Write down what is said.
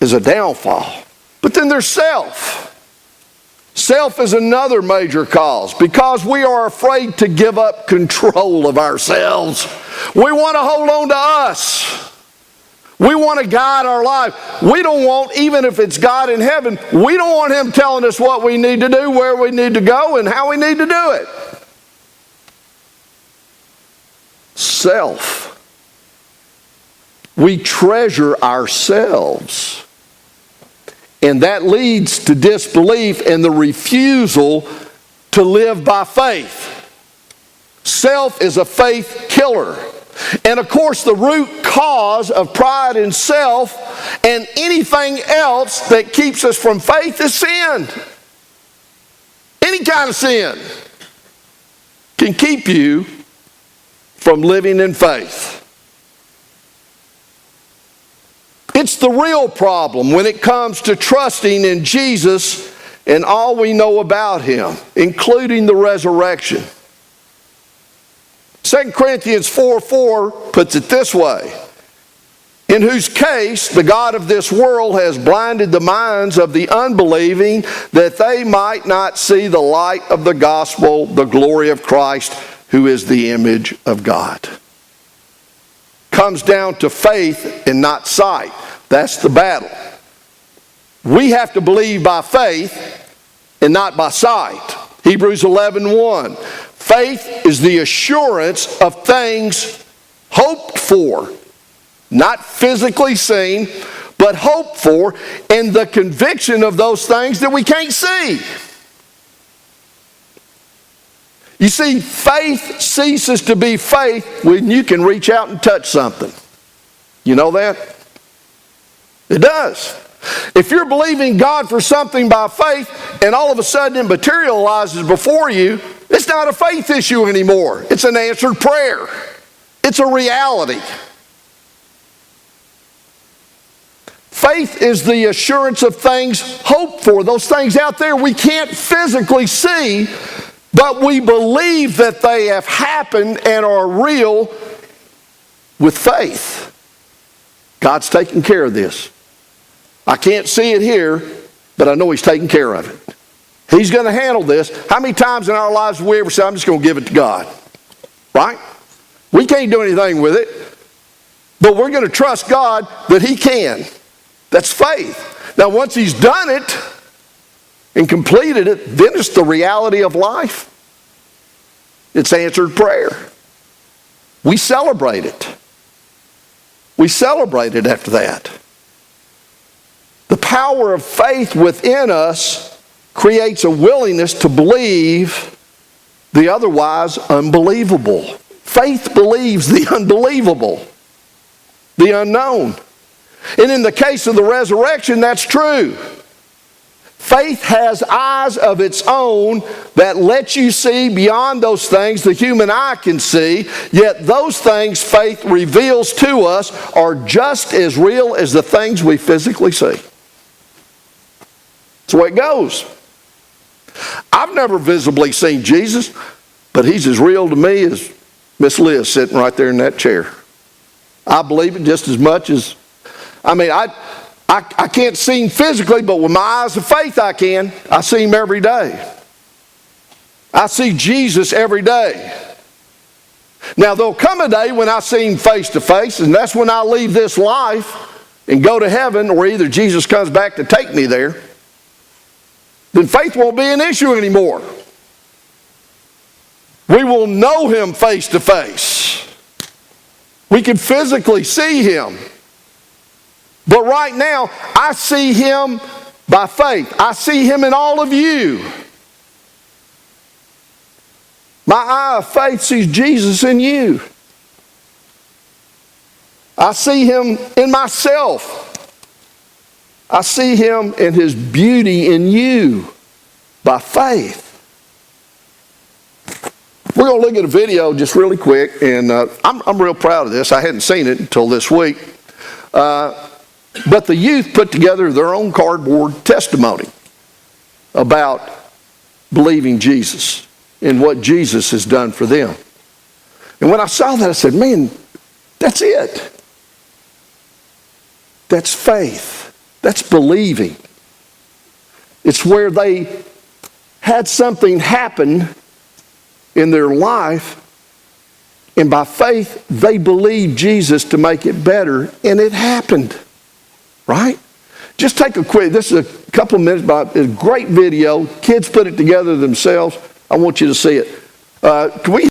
is a downfall. But then there's self. Self is another major cause because we are afraid to give up control of ourselves. We want to hold on to us. We want to guide our life. We don't want, even if it's God in heaven, we don't want Him telling us what we need to do, where we need to go, and how we need to do it. Self. We treasure ourselves. And that leads to disbelief and the refusal to live by faith. Self is a faith killer. And of course, the root cause of pride in self and anything else that keeps us from faith is sin. Any kind of sin can keep you from living in faith. It's the real problem when it comes to trusting in Jesus and all we know about Him, including the resurrection. 2 Corinthians 4:4 puts it this way: in whose case the God of this world has blinded the minds of the unbelieving, that they might not see the light of the gospel, the glory of Christ, who is the image of God. Comes down to faith and not sight. That's the battle. We have to believe by faith and not by sight. Hebrews 11:1. Faith is the assurance of things hoped for, not physically seen, but hoped for, and the conviction of those things that we can't see. You see, faith ceases to be faith when you can reach out and touch something. You know that? It does. If you're believing God for something by faith and all of a sudden it materializes before you, it's not a faith issue anymore. It's an answered prayer. It's a reality. Faith is the assurance of things hoped for. Those things out there we can't physically see, but we believe that they have happened and are real with faith. God's taking care of this. I can't see it here, but I know He's taking care of it. He's going to handle this. How many times in our lives have we ever said, I'm just going to give it to God? Right? We can't do anything with it, but we're going to trust God that He can. That's faith. Now, once He's done it and completed it, then it's the reality of life. It's answered prayer. We celebrate it. We celebrate it after that. The power of faith within us creates a willingness to believe the otherwise unbelievable. Faith believes the unbelievable, the unknown. And in the case of the resurrection, that's true. Faith has eyes of its own that let you see beyond those things the human eye can see, yet those things faith reveals to us are just as real as the things we physically see. That's the way it goes. I've never visibly seen Jesus, but He's as real to me as Miss Liz sitting right there in that chair. I believe it just as much as, I can't see Him physically, but with my eyes of faith I can. I see Him every day. I see Jesus every day. Now there'll come a day when I see Him face to face, and that's when I leave this life and go to heaven, or either Jesus comes back to take me there. Then faith won't be an issue anymore. We will know Him face to face. We can physically see Him. But right now, I see Him by faith. I see Him in all of you. My eye of faith sees Jesus in you. I see Him in myself. I see Him in His beauty in you by faith. We're going to look at a video just really quick, and I'm real proud of this. I hadn't seen it until this week. But the youth put together their own cardboard testimony about believing Jesus and what Jesus has done for them. And when I saw that, I said, man, that's it. That's faith. That's believing. It's where they had something happen in their life, and by faith, they believed Jesus to make it better, and it happened. Right? Just take a quick, this is a couple of minutes, but it's a great video. Kids put it together themselves. I want you to see it. Can we